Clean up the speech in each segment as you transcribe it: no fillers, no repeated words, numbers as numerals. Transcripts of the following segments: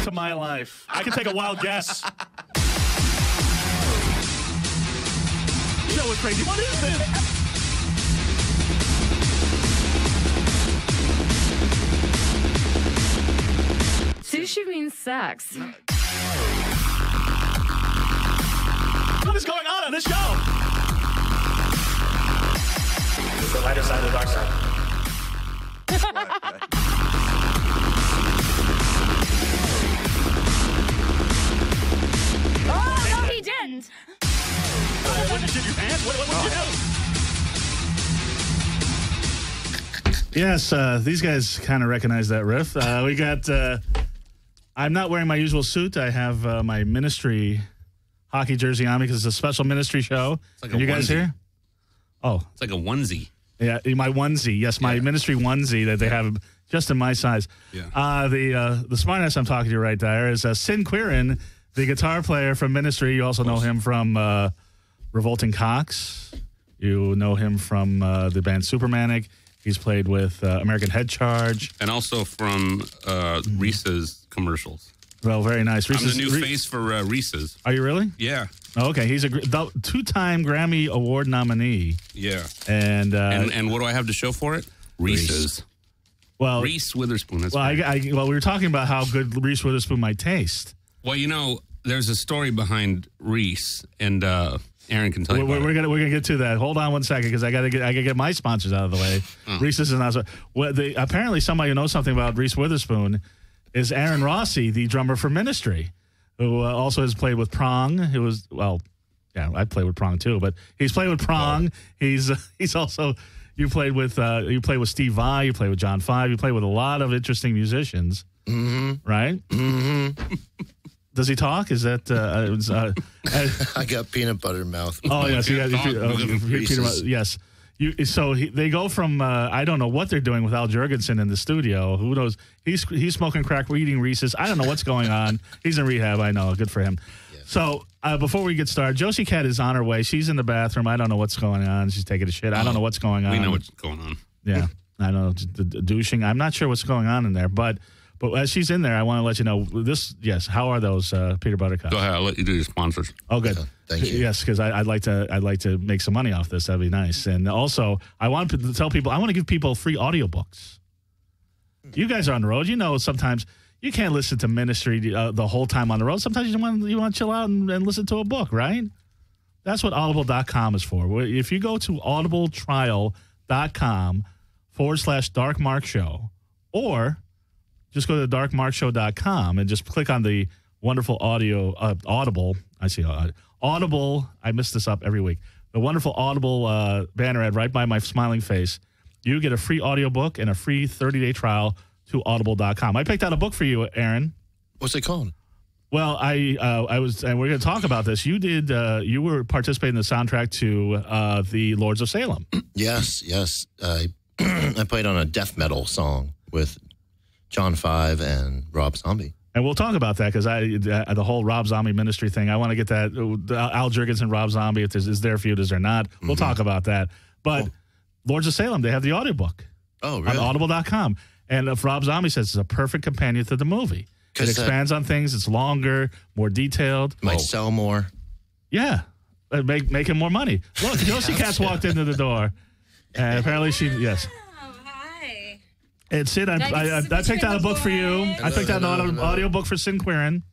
to my life. I can take a wild guess. You know what's crazy? What is this? Sushi means sex. What is going on this show? It's the lighter side of the dark side. Oh, no, he didn't. What did you do, your pants? What did you do? Yes, these guys kind of recognize that riff. We got, I'm not wearing my usual suit. I have my ministry hockey jersey on me because it's a special ministry show. It's like Are you guys here? Oh. It's like a onesie. Yeah, my onesie. Yes, my ministry onesie that they have just in my size. Yeah. The smartass I'm talking to right there is Quirin, the guitar player from ministry. You also know him from Revolting Cocks. You know him from the band Supermanic. He's played with American Head Charge. And also from Reese's commercials. Well, very nice. I'm the new face for Reese's. Are you really? Yeah. Oh, okay. He's a two-time Grammy Award nominee. Yeah. And what do I have to show for it? Reese's. Well, Reese Witherspoon. That's well, we were talking about how good Reese Witherspoon might taste. Well, you know, there's a story behind Reese, and Aaron can tell you. We're gonna get to that. Hold on one second, because I gotta get my sponsors out of the way. Reese's is not. Apparently, somebody who knows something about Reese Witherspoon is AAron Rossi, the drummer for Ministry, who also has played with Prong. I played with Prong too, but he's played with Prong. Oh. He's also you played with Steve Vai, you played with John Five, you played with a lot of interesting musicians, right? Mm-hmm. Does he talk? Is that I got peanut butter mouth. Oh yes, you got peanut. Yes. They go from I don't know what they're doing with Al Jourgensen in the studio. Who knows? He's smoking crack, eating Reese's. I don't know what's going on. He's in rehab. I know. Good for him. Yeah. So before we get started, Josie Cat is on her way. She's in the bathroom. I don't know what's going on. She's taking a shit. I don't know what's going on. We know what's going on. Yeah, I know. The douching. I'm not sure what's going on in there, but as she's in there, I want to let you know this. Yes, how are those Peter Buttercup? Go ahead. I'll let you do your sponsors. Oh, good. Thank you. Yes, because I'd like to make some money off this. That'd be nice. And also, I want to tell people, I want to give people free audiobooks. You guys are on the road. You know, sometimes you can't listen to ministry the whole time on the road. Sometimes you want to chill out and listen to a book, right? That's what audible.com is for. If you go to audibletrial.com/darkmarkshow, or just go to darkmarkshow.com and just click on the wonderful Audible. I see Audible. I mess this up every week. The wonderful Audible banner ad right by my smiling face. You get a free audiobook and a free 30-day trial to audible.com. I picked out a book for you, Aaron. What's it called? Well, I was, and we're going to talk about this. You did. You were participating in the soundtrack to the Lords of Salem. Yes. I played on a death metal song with John Five and Rob Zombie. And we'll talk about that because the whole Rob Zombie ministry thing, I want to get that. Al Jourgensen, Rob Zombie, if is there for you, is there not? We'll talk about that. But Lords of Salem, they have the audiobook. Oh, really? On audible.com. And if Rob Zombie says it's a perfect companion to the movie. It expands on things. It's longer, more detailed. Might sell more. Yeah. Make him more money. Look, Josie Katz walked into the door. And apparently yes. And Sid, I picked out a book for you. I picked out an audio book for Sin Quirin.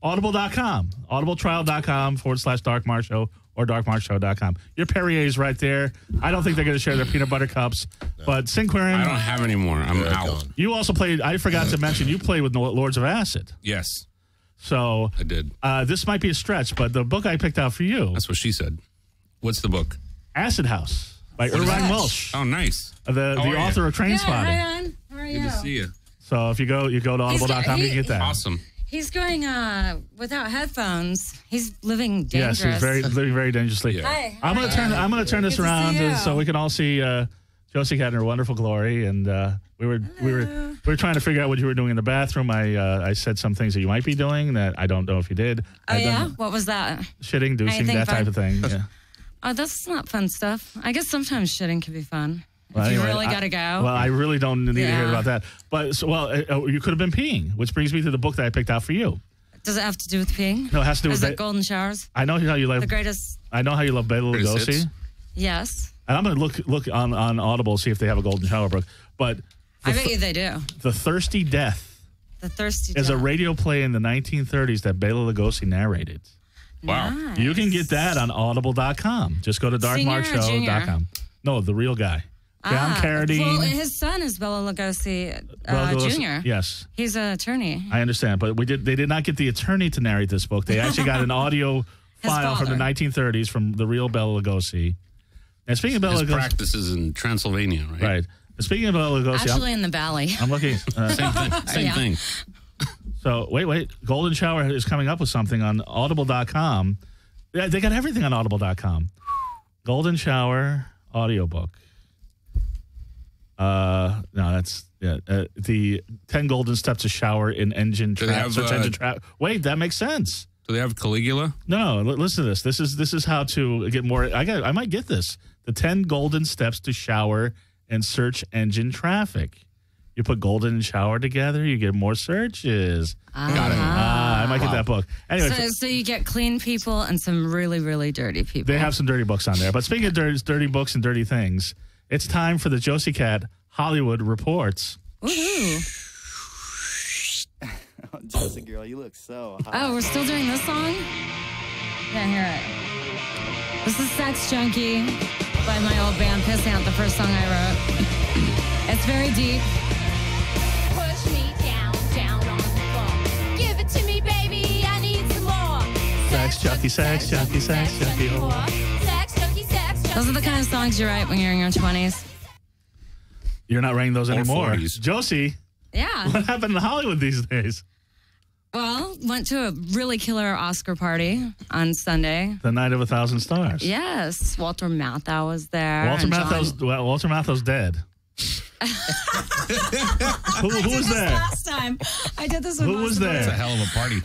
Audible.com. Audibletrial.com/darkmarkshow or darkmarkshow.com. Your Perrier's right there. I don't think they're going to share their peanut butter cups. No. But Sin Quirin. I don't have any more. I'm out. Gone. You also played, I forgot to mention, you played with Lords of Acid. Yes. So. I did. This might be a stretch, but the book I picked out for you. That's what she said. What's the book? Acid House. By Irvine Welsh. Oh, nice. The author of Train Spotting. Hi, Ron. How are you? Good to see you. So if you go to audible.com, you can get that. Awesome. He's going without headphones. He's living dangerous. Yes, he's living very dangerously. Yeah. Hi. I'm gonna turn this around so we can all see Josie Cat in her wonderful glory. And we were trying to figure out what you were doing in the bathroom. I said some things that you might be doing that I don't know if you did. What was that? Shitting, douching, that type of thing. Yeah. Oh, that's not fun stuff. I guess sometimes shitting can be fun. Well, you anyway, really got to go. Well, I really don't need to hear Yeah. about that. But you could have been peeing, which brings me to the book that I picked out for you. Does it have to do with peeing? No, it has to do Is with it golden showers? I know how you love The greatest. I know how you love Bela Greatest Lugosi. hits. Yes. And I'm going to look on Audible, see if they have a golden shower book. But I bet you they do. The Thirsty Death The Thirsty is a Death. radio play in the 1930s that Bela Lugosi narrated. Wow. Nice. You can get that on audible.com. Just go to Senior or junior? darkmarkshow.com. No, the real guy. John Carradine. Well, his son is Bela Lugosi Bela Lugosi- Jr. Yes. He's an attorney. I understand, but they did not get the attorney to narrate this book. They actually got an audio file from the father. 1930s from the real Bela Lugosi. And speaking of Bela His Lugosi, practices in Transylvania, right? right? Speaking of Bela Lugosi, Actually, in the valley. I'm looking. Same thing. Same Yeah. thing. So wait, Golden Shower is coming up with something on Audible.com. Yeah, they got everything on Audible.com. Golden Shower audiobook. No, that's the 10 Golden Steps to Shower in Engine Do they Trap. have, Search Engine Trap. Wait, that makes sense. Do they have Caligula? No, listen to this. This is how to get more. I might get this. The 10 Golden Steps to Shower and Search Engine Traffic. You put golden and shower together, you get more searches. Got it. I might get that book. Anyway, So you get clean people and some really, really dirty people. they have some dirty books on there. But speaking of dirty books and dirty things, it's time for the Josie Cat Hollywood Reports. Woohoo. Josie girl, you look so hot. Oh, we're still doing this song? Yeah, hear it. This is Sex Junkie by my old band Pissing Out, the first song I wrote. It's very deep. Push me down, down on the floor. Give it to me, baby, I need some more. Sex junkie, sex junkie, sex junkie. whore. Sex junkie, sex junkie. Those are the kind of songs you write when you're in your 20s. You're not writing those Or anymore. 40s. Josie, Yeah. what happened in Hollywood these days? Well, went to a really killer Oscar party on Sunday. The Night of 1,000 Stars. Yes, Walter Matthau was there. Walter and John- Matthau's dead. who was there? Last time I did this with Who was Oscar. there? It's a hell of a party.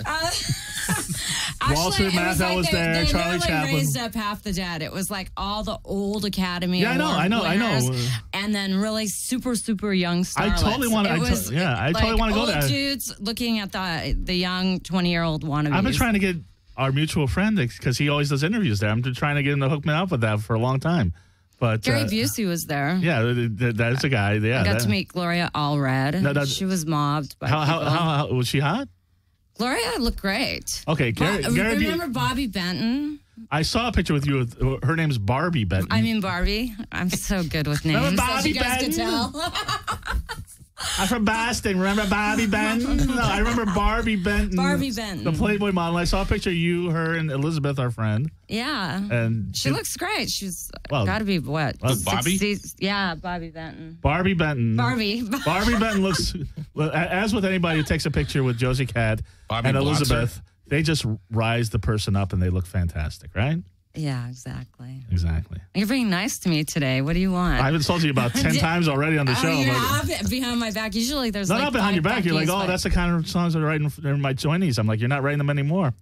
Walter Actually, it Matthau was there, They Charlie literally Chaplin. raised up half the dead. It was like all the old Academy Yeah, I know. winners, and then really super, super young starlets. I totally want to. It was I totally want to go old there. dudes looking at the young 20-year-old wannabes. I've been trying to get our mutual friend because he always does interviews there. I'm trying to get him to hook me up with that for a long time. But Gary Busey was there. yeah, that's a guy. Yeah, I got to meet Gloria Allred. No, she was mobbed by people. how was she hot? Gloria looked great. Okay, Gary Remember Bobby Benton? I saw a picture with you. Her name's Barbie Benton. I mean Barbie. I'm so good with names. Remember as Bobby you guys could Benton? tell. I'm from Boston. Remember Bobby Benton? No, I remember Barbie Benton. Barbie Benton. The Playboy model. I saw a picture of you, her, and Elizabeth, our friend. Yeah. And She looks great. She's Well, got to be what? Bobby? 60s? Yeah, Bobby Benton. Barbie Benton. Barbie. Barbie Benton looks, as with anybody who takes a picture with Josie Cat Bobby and Blotzer. Elizabeth, they just rise the person up and they look fantastic, right? Yeah, exactly. Exactly. You're being nice to me today. What do you want? I've insulted you about 10 times already on the show. you but have behind my back. Usually there's no, like not behind your 5 back. You're like, Buc-ee's, oh, but- that's the kind of songs I'm writing in my 20s. I'm like, you're not writing them anymore.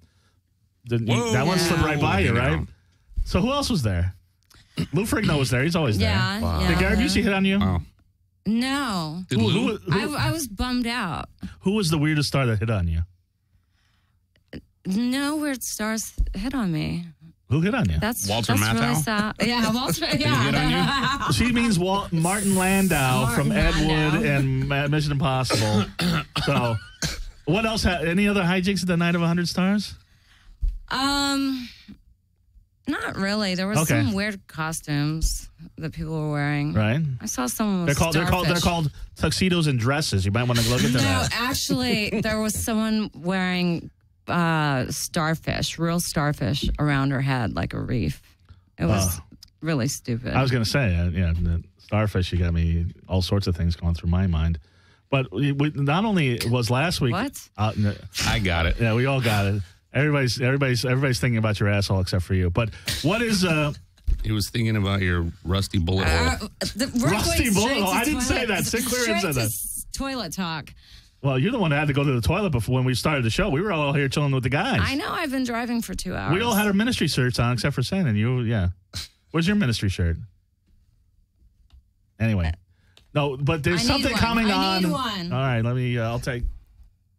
That one slipped right by you, right? So who else was there? Lou Ferrigno was there. He's always there. Yeah. Did Gary Busey hit on you? Wow. No. Did Lou? I was bummed out. Who was the weirdest star that hit on you? No weird stars hit on me. Who hit on you? Walter that's really Matthau? sad. Yeah, Walter. hit Yeah. She means Martin Landau from Martin Ed Landau. Wood and Mission Impossible. So, what else? Any other hijinks at the Night of 100 Stars? Not really. There was Okay. some weird costumes that people were wearing. Right. I saw someone They're with called called tuxedos and dresses. You might want to look into No, that. actually, there was someone wearing starfish, real starfish around her head like a reef. It was really stupid. I was going to say, the starfish. You got me all sorts of things going through my mind. But not only was last week. What? I got it. Yeah, we all got it. Everybody's thinking about your asshole except for you. But what is He was thinking about your rusty bullet hole. Rusty bullet hole? I didn't say that. Sinclair didn't say that. Toilet talk. Well, you're the one that had to go to the toilet before when we started the show. We were all here chilling with the guys. I know. I've been driving for 2 hours. We all had our ministry shirts on except for Sen and you. Yeah. Where's your ministry shirt? Anyway, no, but there's I need something one. coming I on. need one. All right, let me. I'm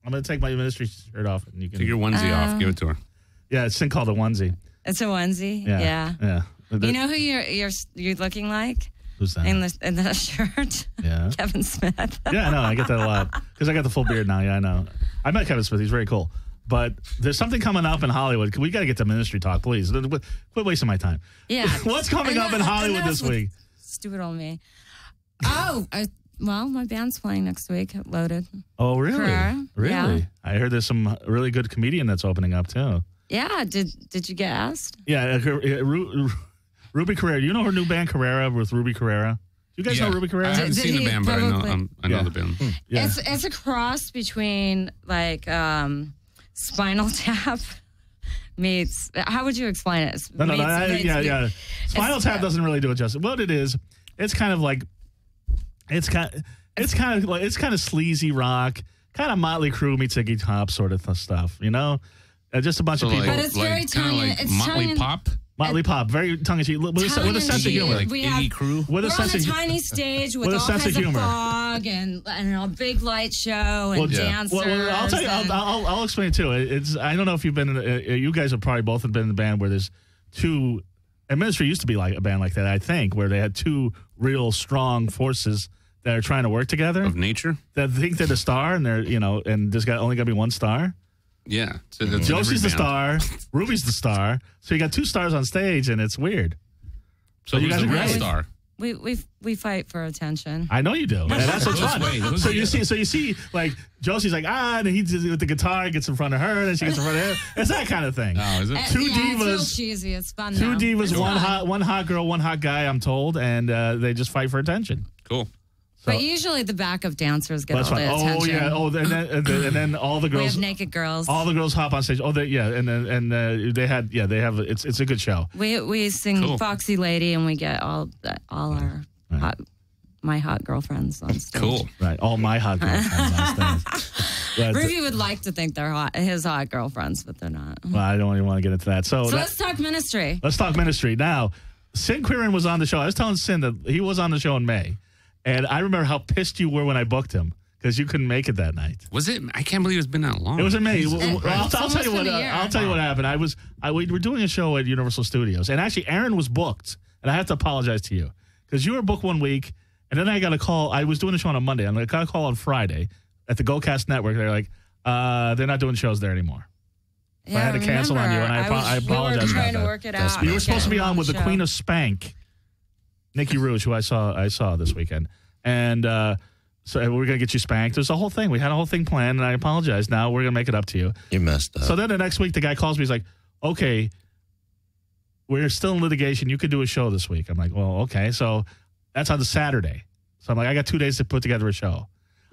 going to take my ministry shirt off, and you can Take your onesie off. Give it to her. Yeah, it's a thing called a onesie. It's a onesie. Yeah. You know who you're looking like Who's that? in the shirt? Yeah. Kevin Smith. Yeah, I know. I get that a lot because I got the full beard now. Yeah, I know. I met Kevin Smith. He's very cool. But there's something coming up in Hollywood. We got to get to ministry talk, please. Quit wasting my time. Yeah. What's coming up in Hollywood this week? Stupid old me. Oh, well, my band's playing next week at Loaded. Oh, really? Carrera. Really? Yeah. I heard there's some really good comedian that's opening up too. Yeah. Did you get asked? Yeah, Ruby Carrera. You know her new band Carrera with Ruby Carrera? You guys know Ruby Carrera? I haven't Did seen the he band, but I know the band. Yeah. It's a cross between like Spinal Tap meets. How would you explain it? Yeah. Spinal Tap doesn't really do it justice. What it is, it's kind of like, it's kind of sleazy rock, kind of Motley Crue meets Iggy Pop sort of stuff. You know, just a bunch of people. But it's very tongue. It's Motley tongue- Pop. Motley Pop, very tongue-in-cheek, with a sense of humor. Like We Iggy have- Crew. With a We're on sense a of tiny stage with with a all sense of kinds of humor. fog and a big light show and dancers. Well, I'll tell you. and- I'll explain it too. It's I don't know if you've been. You guys have probably both been in the band where there's two. And Ministry used to be like a band like that, I think, where they had two real strong forces that are trying to work together. Of nature? That think they're the star, and they're and there's only got to be one star. Yeah. So Josie's the star, Ruby's the star. So you got two stars on stage, and it's weird. So you who's guys the are real great. star? We fight for attention. I know you do. And that's what's fun. Those So way. you see, like Josie's like and he's with the guitar, gets in front of her, and she gets in front of him. It's that kind of thing. Oh, is it? Two It's real divas. cheesy. It's fun. Two though. divas, It's one fun. hot girl, one hot guy. I'm told, and they just fight for attention. Cool. But usually the backup dancers get That's all fine. the attention. Oh yeah. Oh, and then all the We girls. have naked girls. All the girls hop on stage. Oh, they have. It's a good show. We sing Cool. Foxy Lady and we get all our my hot girlfriends on stage. Cool. Right. All my hot girlfriends on stage. But, Ruby would like to think they're his hot girlfriends, but they're not. well, I don't even want to get into that. So Let's talk ministry. let's talk ministry now. Sin Quirin was on the show. I was telling Sin that he was on the show in May, and I remember how pissed you were when I booked him because you couldn't make it that night. Was it? I can't believe it's been that long. It was in May. I'll tell almost you what. been a year. I'll tell you what happened. We were doing a show at Universal Studios, and actually Aaron was booked, and I have to apologize to you because you were booked one week, and then I got a call. I was doing the show on a Monday, and I got a call on Friday at the GoCast Network. They're like, they're not doing shows there anymore. So I had to cancel on you, and I apologize We were trying about to that. work it out. You were supposed to be on with the show. Queen of Spank, Nikki Rouge, who I saw this weekend, and so we're gonna get you spanked. There's a whole thing. We had a whole thing planned, and I apologize. Now we're gonna make it up to you. You messed up. So then the next week, the guy calls me. He's like, "Okay, we're still in litigation. You could do a show this week." I'm like, "Well, okay." So that's on the Saturday. So I'm like, "I got 2 days to put together a show."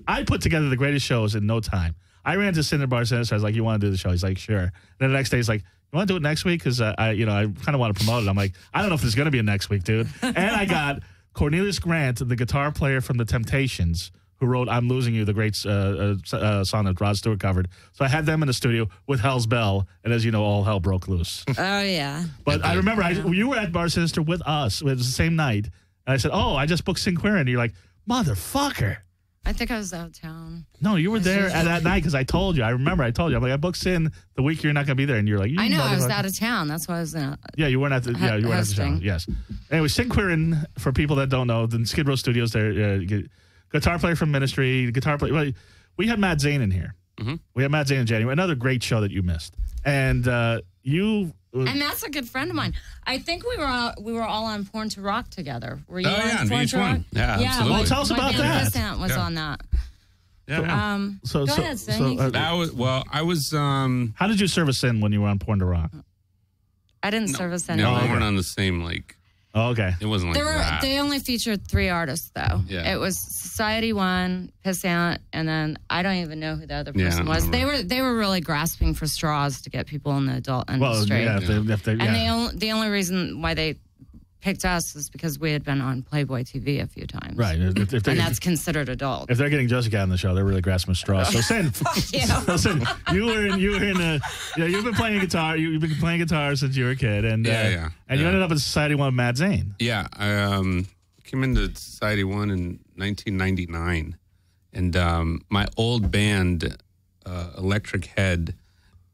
I put together the greatest shows in no time. I ran to Cinder Bar Center. So I was like, "You want to do the show?" He's like, "Sure." And then the next day, he's like, "You want to do it next week?" Because I kind of want to promote it. I'm like, "I don't know if there's going to be a next week, dude." And I got Cornelius Grant, the guitar player from the Temptations, who wrote "I'm Losing You," the great song that Rod Stewart covered. So I had them in the studio with Hell's Bell, and as you know, all hell broke loose. Oh yeah. But I remember you were at Bar Sinister with us. It was the same night. And I said, "Oh, I just booked Sin Quirin." And you're like, "Motherfucker." I think I was out of town. No, you were there at that night because I told you. I remember I told you. I'm like, I booked Sin the week you're not going to be there. And you're like, I know I was motherfucker. out of town. That's why I was in. Yeah, you weren't at the. Yeah, you weren't at the show. hosting. Yes. Anyway, Sin Quirin, for people that don't know, the Skid Row Studios. There, guitar player from Ministry, guitar player. Well, we had Matt Zane in here. Mm-hmm. We had Matt Zane in January. Another great show that you missed, and you. And that's a good friend of mine. I think we were all on Porn to Rock together. Were you Oh, on yeah, on Porn to VH1. Rock? Yeah, absolutely. Well, tell us my about band that. Pissant was Yeah. on that. Yeah. So, Go so, ahead, so, Sin. That was I was. how did you service Sin when you were on Porn to Rock? I didn't service No, anyone. we weren't on the same Oh, okay. It wasn't like that. They only featured 3 artists though. Yeah. It was Society 1, Pissant, and then I don't even know who the other Yeah, person I was. don't They were really grasping for straws to get people in the adult Well, industry. yeah, if they, And the only reason why they picked us is because we had been on Playboy TV a few times. right. If they, And that's considered adult. if they're getting Jessica on the show, they're really grasping straws. So, Sin, listen, you were in a, you've been playing guitar. You've been playing guitar since you were a kid, and Yeah. and you ended up in Society 1 with Matt Zane. Yeah, came into Society One in 1999, and my old band, Electric Head,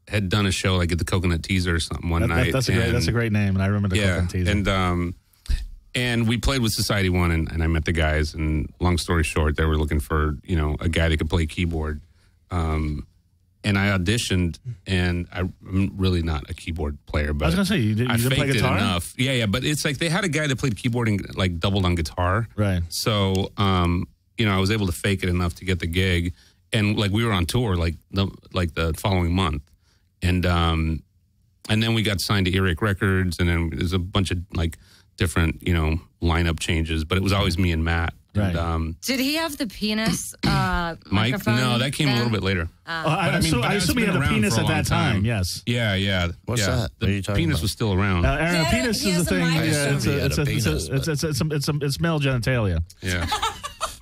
had done a show like at the Coconut Teaser or something one night. That's a great name, and I remember the Coconut Teaser. And we played with Society One, and I met the guys. And long story short, they were looking for a guy that could play keyboard. And I auditioned, and I'm really not a keyboard player, but I was gonna say you didn't play guitar enough. Yeah, but it's like they had a guy that played keyboard and like doubled on guitar. Right. So I was able to fake it enough to get the gig, and like we were on tour like the following month, and then we got signed to Earache Records, and then there's a bunch of like different lineup changes, but it was always me and Matt. Right. And, Did he have the penis Mike? microphone? No, that came a little bit later. I assume he had a penis at that time. Yes. Yeah. What's that? The What are you talking penis about? was still around. Aaron, Yeah, penis he is has the a thing. mic. It's male genitalia. Yeah.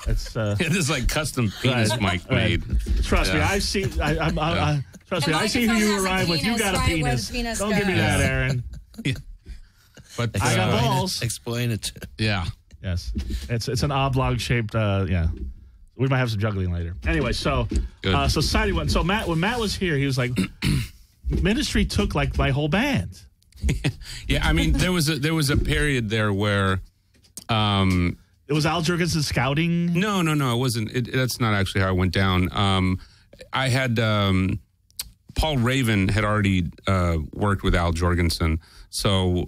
It's It is like custom penis mic made. Trust me, I see. Trust me, I see who you arrive with. You got a penis. Don't give me that, Aaron. But I got balls. Explain it. Yeah. Yes, it's an oblong shaped. Yeah, we might have some juggling later. Anyway, so Society One. So when Matt was here, he was like, Ministry took like my whole band. Yeah, I mean there was a period there where It was Al Jourgensen scouting. No, it wasn't. That's not actually how it went down. I had Paul Raven had already worked with Al Jourgensen, so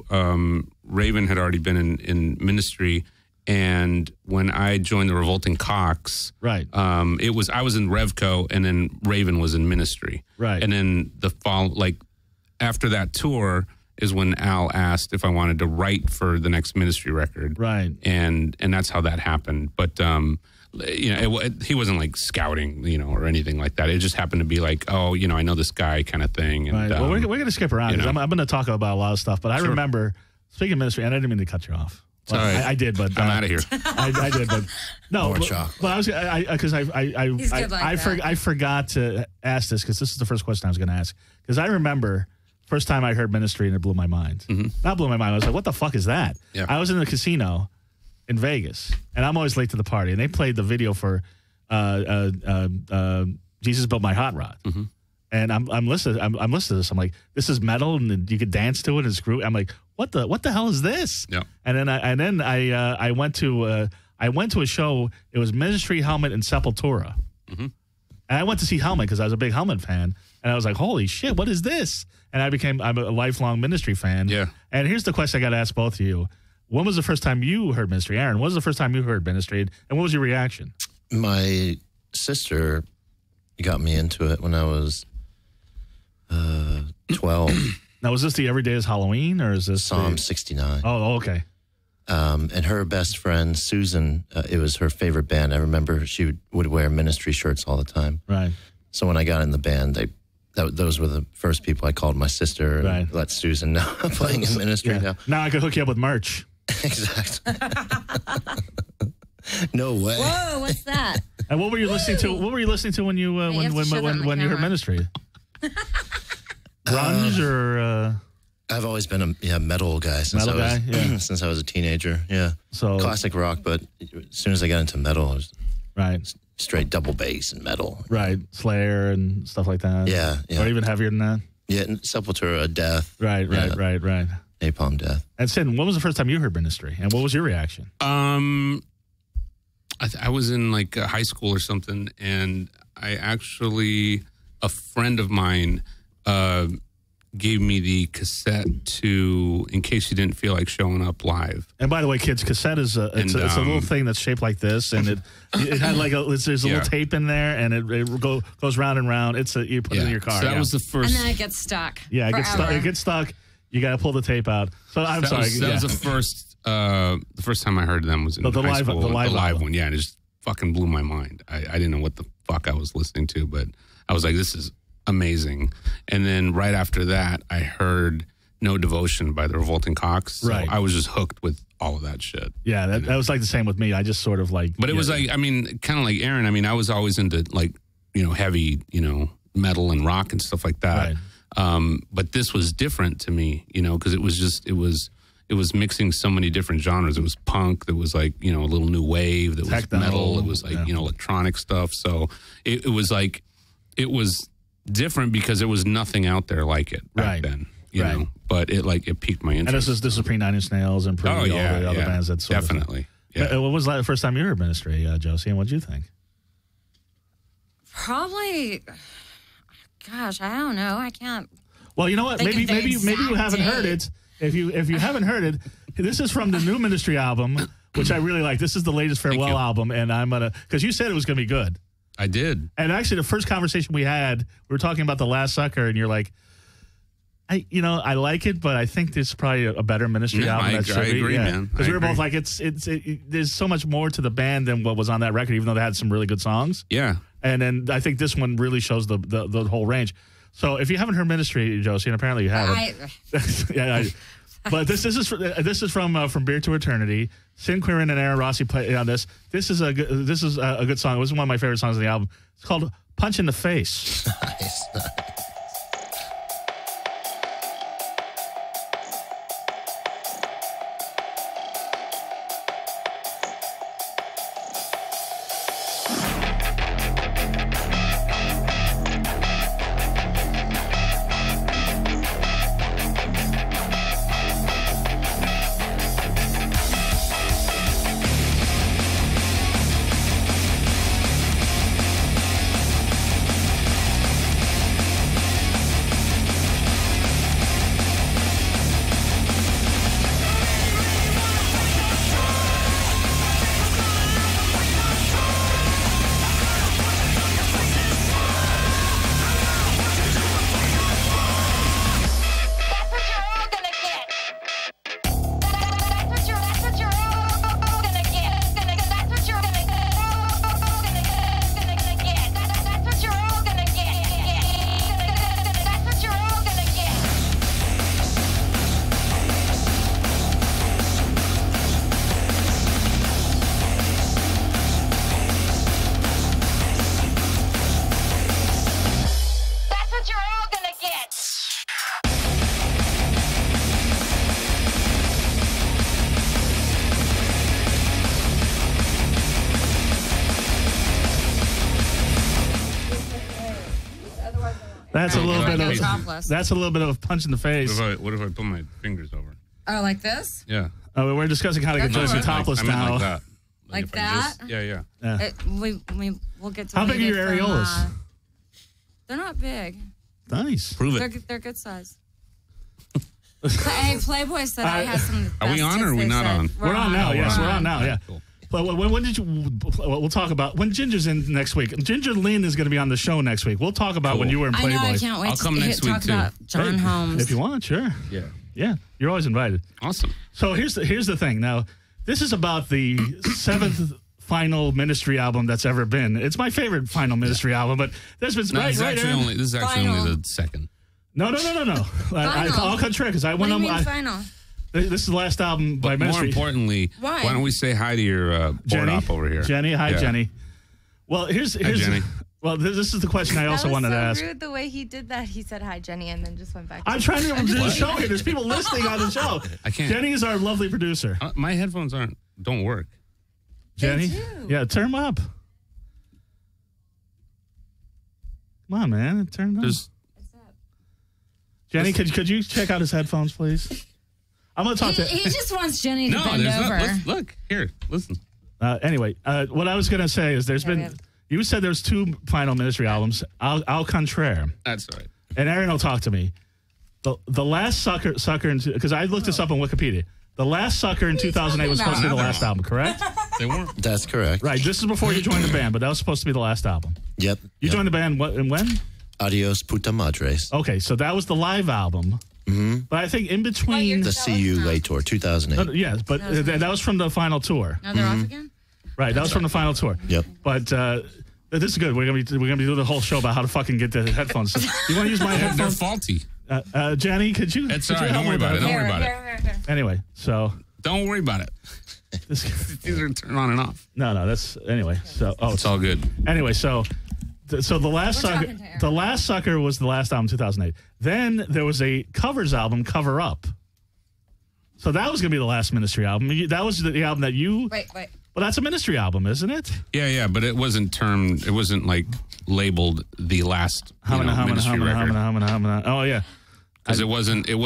Raven had already been in Ministry. And when I joined the Revolting Cocks, Right. I was in Revco, and then Raven was in Ministry, Right. And then after that tour is when Al asked if I wanted to write for the next Ministry record, Right. And that's how that happened. But he wasn't like scouting, or anything like that. It just happened to be like, oh, I know this guy kind of thing. And, Right. Well, we're going to skip around. 'Cause I'm going to talk about a lot of stuff, but I remember speaking of Ministry, and I didn't mean to cut you off. Well, Sorry. I did, but I'm out of here. I did, but no. More but, chocolate. but I was because He's good like that. I forgot to ask this because this is the first question I was going to ask because I remember first time I heard Ministry and it blew my mind. Mm-hmm. Not blew my mind. I was like, what the fuck is that? Yeah. I was in the casino in Vegas, and I'm always late to the party, and they played the video for Jesus Built My Hot Rod. Mm-hmm. And I'm listening. I'm listening to this. I'm like, this is metal, and you could dance to it. And it's groovy. I'm like, what the hell is this? Yeah. And then I went to a show. It was Ministry, Helmet, and Sepultura. Mm-hmm. And I went to see Helmet because I was a big Helmet fan. And I was like, holy shit, what is this? And I'm a lifelong Ministry fan. Yeah. And here's the question I got to ask both of you: when was the first time you heard Ministry? Aaron, when was the first time you heard Ministry? And what was your reaction? My sister got me into it when I was 12. Now, was this the Every Day is Halloween, or is this Psalm 69. Oh, okay. And her best friend, Susan, it was her favorite band. I remember she would wear Ministry shirts all the time. Right. So when I got in the band, those were the first people I called my sister and Right. let Susan know I'm playing in Ministry now. Now I could hook you up with merch. Exactly. No way. Whoa, what's that? And what were you listening to? What were you listening to when you you have to show that on the when you heard camera. Ministry? Grunge or I've always been a metal guy since Metal I was guy, yeah. since I was a teenager. Yeah. So- classic rock, but as soon as I got into metal, it was right, straight double bass and metal. right, Slayer and stuff like that. Yeah, yeah. Or even heavier than that. Yeah, and Sepultura, Death. Right, Yeah. right. Napalm Death. And Sid, when was the first time you heard Ministry, and what was your reaction? I was in like high school or something, and a friend of mine gave me the cassette in case you didn't feel like showing up live. And by the way, kids, cassette is it's a little thing that's shaped like this, and it had like there's a little tape in there, and it goes round and round. You put it in your car. So that was the first. And then it gets stuck. Yeah, forever. it gets stuck. You got to pull the tape out. So I'm that sorry. was the first. The first time I heard them was in the high live- school. the live one, yeah, and it just fucking blew my mind. I didn't know what the fuck I was listening to, but I was like, this is amazing. And then right after that, I heard No Devotion by the Revolting Cocks. So Right. I was just hooked with all of that shit. Yeah, that was like the same with me. I just sort of like. But it was like, I mean, kind of like Aaron. I mean, I was always into like, heavy, metal and rock and stuff like that. Right. But this was different to me, because it was was mixing so many different genres. It was punk. There was like, a little new wave. There was Techno. metal. It was like, electronic stuff. So it was like, it was different because there was nothing out there like it back then, you know, but it piqued my interest. And this is pre Nine Inch Nails and pre all the other bands that sort definitely. of What was the first time you heard Ministry, Josie, and what did you think? Probably, gosh, I don't know. I can't. Well, you know what? Maybe you haven't heard it. If you haven't heard it, this is from the new Ministry album, which I really like. This is the latest Farewell album, and I'm gonna, because you said it was gonna be good. I did. And actually, the first conversation we had, we were talking about The Last Sucker, and you're like, I like it, but I think this is probably a better Ministry album. I agree, man. Because we were both like, there's so much more to the band than what was on that record, even though they had some really good songs. Yeah. And then I think this one really shows the whole range. So if you haven't heard Ministry, Josie, and apparently you haven't, but this is from Beer to Eternity. Quirin and AAron Rossi play on this. This is a good song. It was one of my favorite songs on the album. It's called "Punch in the Face." Nice. That's a little bit of topless. that's a little bit of a punch in the face. What if I put my fingers over? Oh, like this? Yeah. We're discussing how to get Josie topless I meant now. like that. Like if I that? yeah. We'll get to How big are your it from, areolas? they're not big. Nice. Prove it. They're good size. Hey, Playboy said I had some. Are we on or are we not on? We're on now. Yes, we're on now. Yeah. Cool. But when did you? We'll talk about when Ginger's in next week. Ginger Lynn is going to be on the show next week. We'll talk about when you were in I Playboy. know. I can't wait I'll come to next talk week, too. about John Holmes. If you want, sure. Yeah. Yeah, you're always invited. Awesome. So here's the thing. Now, this is about the seventh final Ministry album that's ever been. It's my favorite final Ministry album, but there's been This is actually only the second. No. I'll cut trick because I What went do you on. mean final? This is the last album by But more Ministry. importantly, Why? don't we say hi to your board Jenny op over here? Jenny, hi Yeah. Jenny. Well, here's Jenny. Well, this is the question I also wanted to ask. Rude the way he did that. He said hi, Jenny, and then just went back. I'm trying to do the show here. There's people listening on the show. I can't. Jenny is our lovely producer. My headphones don't work. Jenny, do. yeah, turn them up. Come on, man, turn them up. There's Jenny, could you check out his headphones, please? I'm going to talk to. He just wants Jenny to no. bend There's over. not. Look here. Listen. Anyway, what I was going to say is there's been. You said there's two final Ministry albums. Au contraire. That's all right. And Aaron will talk to me. The last sucker because I looked this up on Wikipedia. The Last Sucker in 2008 was supposed to be the last album, correct? They weren't. That's correct. Right. This is before you joined the band, but that was supposed to be the last album. Yep. You joined the band when? Adios Puta Madres. Okay, so that was the live album. Mm-hmm. But I think in between The See You Late Tour, 2008. yes, but that was from the final tour. Now they're off again? Right, that was from the final tour. Yep. But this is good. We're gonna be doing the whole show about how to fucking get the headphones. You want to use my They're headphones? faulty. Jenny, could you? It's could all you right. help Don't worry me about it. Don't that? worry about it. Anyway, so Don't worry about it. These are turn on and off. no, that's anyway. So It's all good. Anyway, so the last We're sucker, talking to Aaron. the Last Sucker was the last album, 2008. Then there was a covers album, Cover Up. So that was going to be the last Ministry album. That was the album that you... Wait. Well, that's a Ministry album, isn't it? Yeah, but it wasn't like labeled the last Ministry record. Oh, yeah. Because it wasn't, there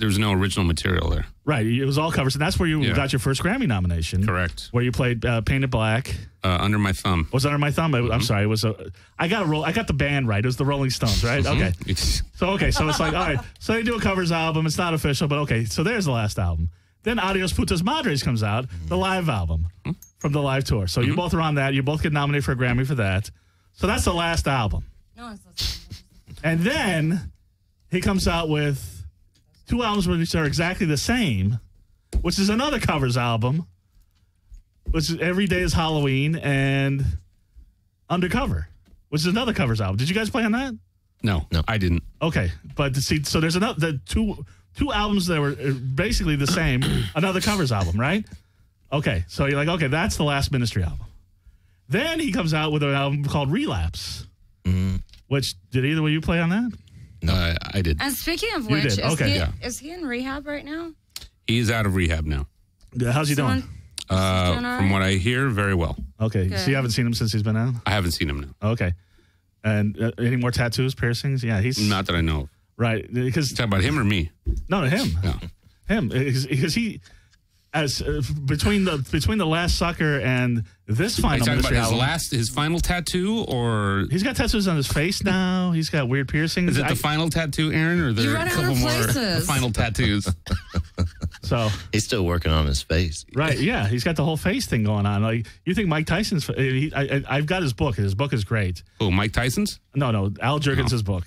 was no original material there. Right. It was all covers. And that's where you got your first Grammy nomination. Correct. Where you played Painted Black. Under My Thumb. Was Under My Thumb? I'm sorry. It was I got the band right. It was the Rolling Stones, right? Okay. So it's like, all right. So they do a covers album. It's not official, but okay. So there's the last album. Then Adios Putas Madres comes out, the live album from the live tour. So you both are on that. You both get nominated for a Grammy for that. So that's the last album. No one's listening. And then he comes out with 2 albums which are exactly the same, which is another covers album, which is Every Day is Halloween and Undercover, which is another covers album. Did you guys play on that? No, I didn't. Okay, but see, so there's another two albums that were basically the same, another covers album, right? Okay, so you're like, okay, that's the last Ministry album. Then he comes out with an album called Relapse, which, did either of you play on that? No, I did. And speaking of You which, did. Okay. is he in rehab right now? He's out of rehab now. How's he doing? From what I hear, very well. Okay, Good. so you haven't seen him since he's been out? I haven't seen him now. Okay. And any more tattoos, piercings? Yeah, he's... Not that I know of. Right, because... Talk about him or me? No, him. No. Him, because he... As between the Last Sucker and this Are you final talking Ministry about album, his final tattoo, or he's got tattoos on his face now. He's got weird piercings. is it the final tattoo, Aaron, or are there You a run out couple of more places. final tattoos? So He's still working on his face. right, yeah, he's got the whole face thing going on. Like you think Mike Tyson's? I've got his book. His book is great. Oh, Mike Tyson's? No, Al Jourgensen's book.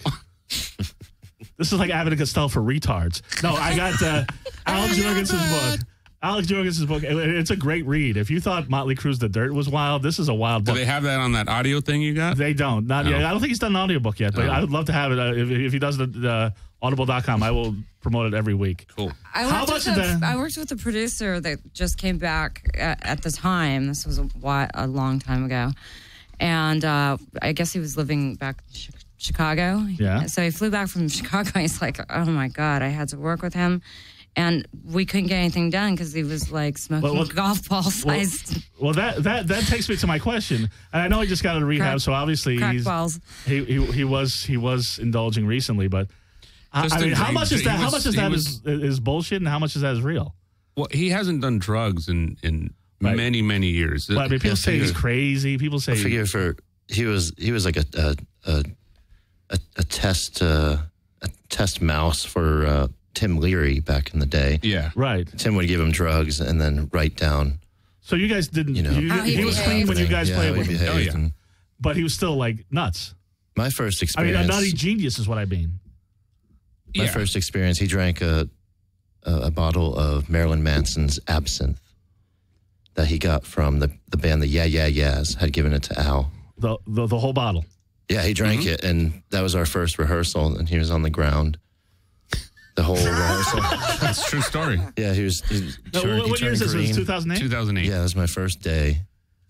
This is like Abbott and Costello for retards. No, I got Al Jourgensen's book. Alex Jourgensen's book. It's a great read. If you thought Motley Crue's The Dirt was wild, this is a wild book. Do they have that on that audio thing you got? They don't. Not yet. I don't think he's done an audiobook yet, but I would love to have it. If he does the audible.com, I will promote it every week. Cool. I worked with a producer that just came back at the time. This was a long time ago. And I guess he was living back in Chicago. Yeah. So he flew back from Chicago. He's like, oh, my God, I had to work with him. And we couldn't get anything done because he was like smoking golf ball sized. Well, that takes me to my question. And I know he just got out of rehab, so obviously he was indulging recently. But I mean, how much is that? How much is that is bullshit, and how much is that is real? Well, he hasn't done drugs in many years. Well, I mean, people say he's crazy. People say I figure he was like a test mouse for Tim Leary back in the day. Yeah. Right. Tim would give him drugs and then write down. So you guys didn't. He was clean when you guys played with him. Oh, yeah. But he was still like nuts. My first I experience. mean, a nutty genius is what I mean. My first experience, he drank a bottle of Marilyn Manson's absinthe that he got from the band the Yeah Yeah Yeahs had given it to Al. The whole bottle. Yeah, he drank it, and that was our first rehearsal, and he was on the ground. The whole rehearsal. That's a true story. Yeah, he What year is this? green. Was 2008? 2008. Yeah, it was my first day.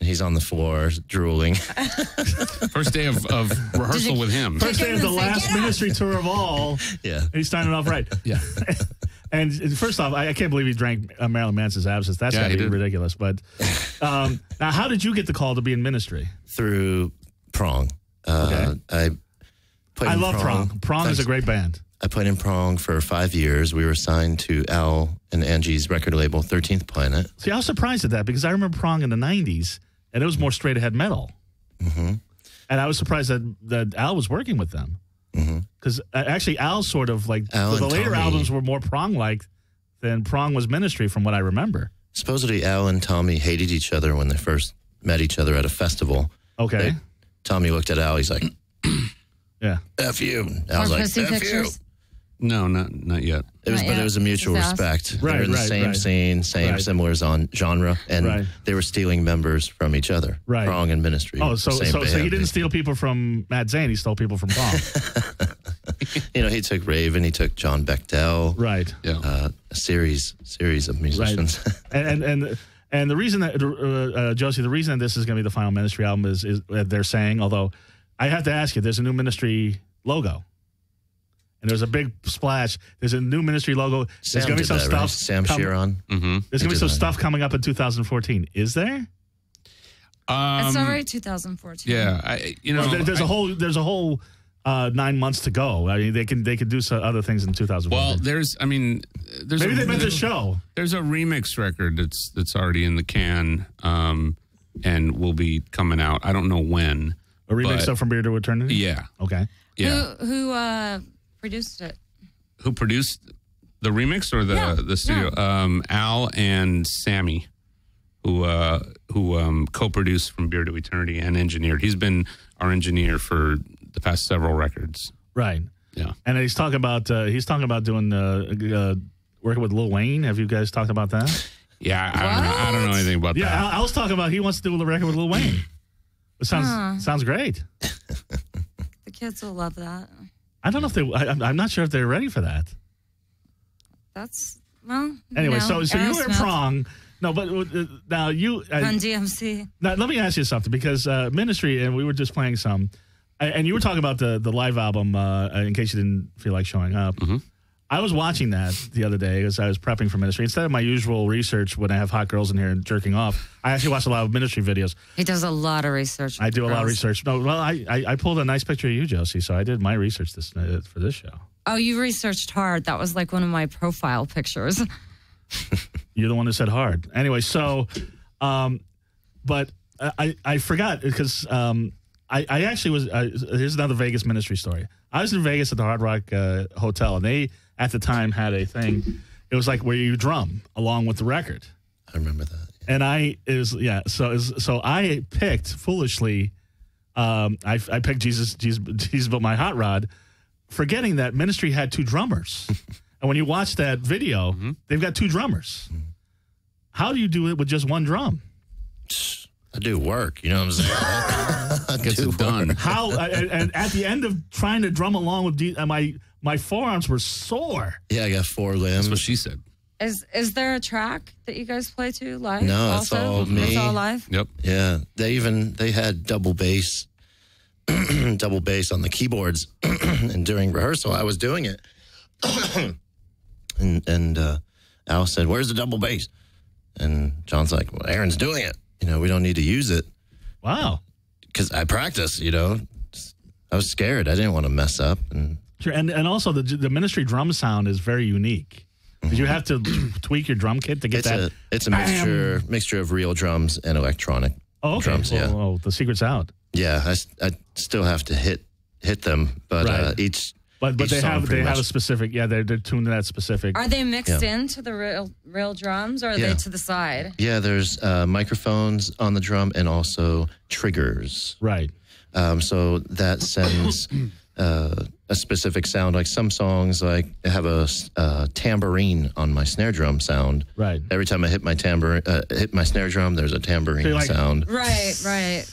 And he's on the floor drooling. First day of rehearsal with him. First day of the last Ministry tour of all. Yeah. He's starting off right. Yeah. And first off, I can't believe he drank Marilyn Manson's absinthe. That's got to be ridiculous. But now, how did you get the call to be in ministry? Through Prong. Okay. I love Prong. Prong is a great band. I played in Prong for 5 years. We were signed to Al and Angie's record label, 13th Planet. See, I was surprised at that because I remember Prong in the 90s, and it was more straight ahead metal. Mm-hmm. And I was surprised that Al was working with them. Because actually, Al sort of like, the later Tommy, albums were more Prong-like than Prong was ministry from what I remember. Supposedly, Al and Tommy hated each other when they first met each other at a festival. Okay. Tommy looked at Al. He's like, yeah. F you. Al was like, F you. No, not yet. But it was a mutual respect. They were in the same scene, similar genre, and they were stealing members from each other. Right. Prong and ministry. Oh, so he didn't steal people from Mad Zane. He stole people from Prong. He took Raven. He took John Bechtel. Right. Yeah. A series of musicians. Right. And the reason that Josie, the reason this is going to be the final ministry album is they're saying. Although I have to ask you, there's a new ministry logo. and there's a big splash. There's a new Ministry logo. There's going to be some stuff. Right? Sam Sheeran. Mm-hmm. There's going to be some stuff coming up in 2014. Is there? It's already 2014. Yeah, there's a whole 9 months to go. I mean, they can do some other things in 2014. Well, there's maybe they meant the show. There's a remix record that's already in the can, and will be coming out. I don't know when. A remix of From Beer to Eternity? Yeah. Okay. Yeah. Who produced it? Who produced the remix or the studio? Yeah. Al and Sammy, who co-produced From Beer to Eternity and engineered. He's been our engineer for the past several records. Right. Yeah. And he's talking about doing working with Lil Wayne. Have you guys talked about that? Yeah, I don't know anything about that. Yeah, I was talking about he wants to do a record with Lil Wayne. It sounds great. The kids will love that. I don't know if I'm not sure if they're ready for that. That's well. Anyway, so you were prong. No, but now you on DMC. Now let me ask you something because Ministry, and we were just playing some, and you were talking about the live album. In case you didn't feel like showing up. Mm-hmm. I was watching that the other day as I was prepping for Ministry. Instead of my usual research when I have hot girls in here and jerking off, I actually watch a lot of Ministry videos. He does a lot of research. I do a lot of research. No, well, I pulled a nice picture of you, Josie, so I did my research for this show. Oh, you researched hard. That was like one of my profile pictures. You're the one who said hard. Anyway, so, but I forgot because I actually was, here's another Vegas Ministry story. I was in Vegas at the Hard Rock Hotel, and they, at the time, had a thing. It was like where you drum along with the record. I remember that. And so I picked foolishly. I picked Jesus Built My Hot Rod, forgetting that Ministry had two drummers. And when you watch that video, they've got two drummers. How do you do it with just one drum? I do work, you know what I'm saying? Gets it done. How? And at the end of trying to drum along with my forearms were sore. Yeah, I got 4 limbs. That's what she said. Is there a track that you guys play to live? No, it's all me. It's all live? Yep. Yeah, they had double bass on the keyboards, and during rehearsal I was doing it. and Al said, "Where's the double bass?" And John's like, "Well, Aaron's doing it. You know, we don't need to use it." Wow. Because I practice, you know. I was scared. I didn't want to mess up. And sure, and also the Ministry drum sound is very unique. Did you have to tweak your drum kit to get that? It's a mixture of real drums and electronic drums. Well, yeah. Oh, the secret's out. Yeah, I still have to hit them, but each. But they have a specific. Yeah, they're tuned to that specific. Are they mixed into the real drums, or are they to the side? Yeah, there's microphones on the drum and also triggers. Right. So that sends a specific sound. Like some songs, like have a tambourine on my snare drum sound. Right. Every time I hit my snare drum, there's a tambourine sound. Right.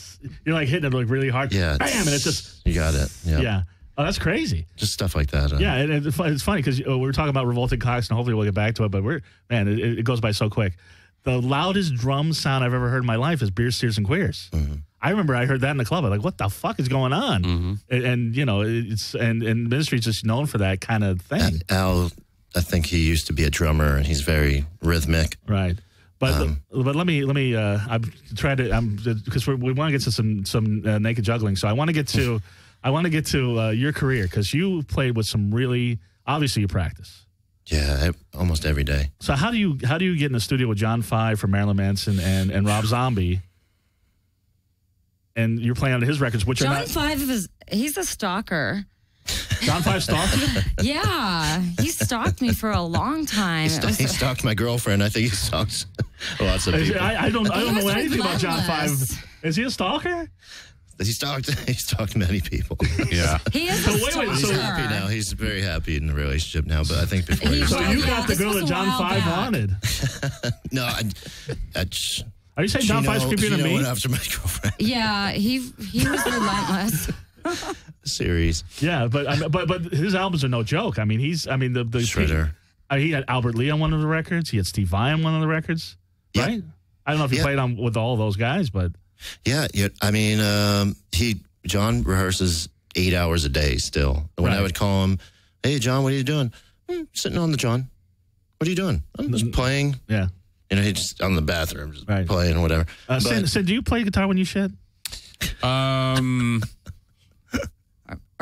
You're like hitting it like really hard. Yeah. Bam, and it's just. You got it. Yeah. Yeah. Oh, that's crazy. Just stuff like that. Yeah, and it's funny because we were talking about Revolted Cocks, and hopefully we'll get back to it, but it goes by so quick. The loudest drum sound I've ever heard in my life is Beer, Steers, and Queers. Mm-hmm. I remember I heard that in the club. I'm like, what the fuck is going on? Mm-hmm. And you know, and Ministry's just known for that kind of thing. Al, I think he used to be a drummer, and he's very rhythmic. Right. But let me I'm trying to because we want to get to some naked juggling. So I want to get to your career because you played with some really obviously you practice. Yeah, almost every day. So how do you get in the studio with John 5 from Marilyn Manson and Rob Zombie? And you're playing on his records, which John are not. 5 he's a stalker. John 5 stalked you? Yeah, he stalked me for a long time. He stalked my girlfriend. I think he stalks lots of people. I don't know anything about John 5. Is he a stalker? He stalked many people. Yeah. He is a stalker. He's happy now. He's very happy in the relationship now, but I think before So you got the girl that John 5 wanted. No, Are you saying John 5's creepier than me? Went after my girlfriend. Yeah, he was relentless. Series. Yeah, but his albums are no joke. I mean, the Shredder. He had Albert Lee on one of the records. He had Steve Vai on one of the records. Yeah. Right? I don't know if he played on with all those guys, but Yeah. I mean, John rehearses 8 hours a day still. When I would call him, Hey, John, what are you doing? Sitting on the John. What are you doing? I'm just playing. Yeah. He's just on the bathroom, just playing or whatever. Sid, do you play guitar when you shit? Or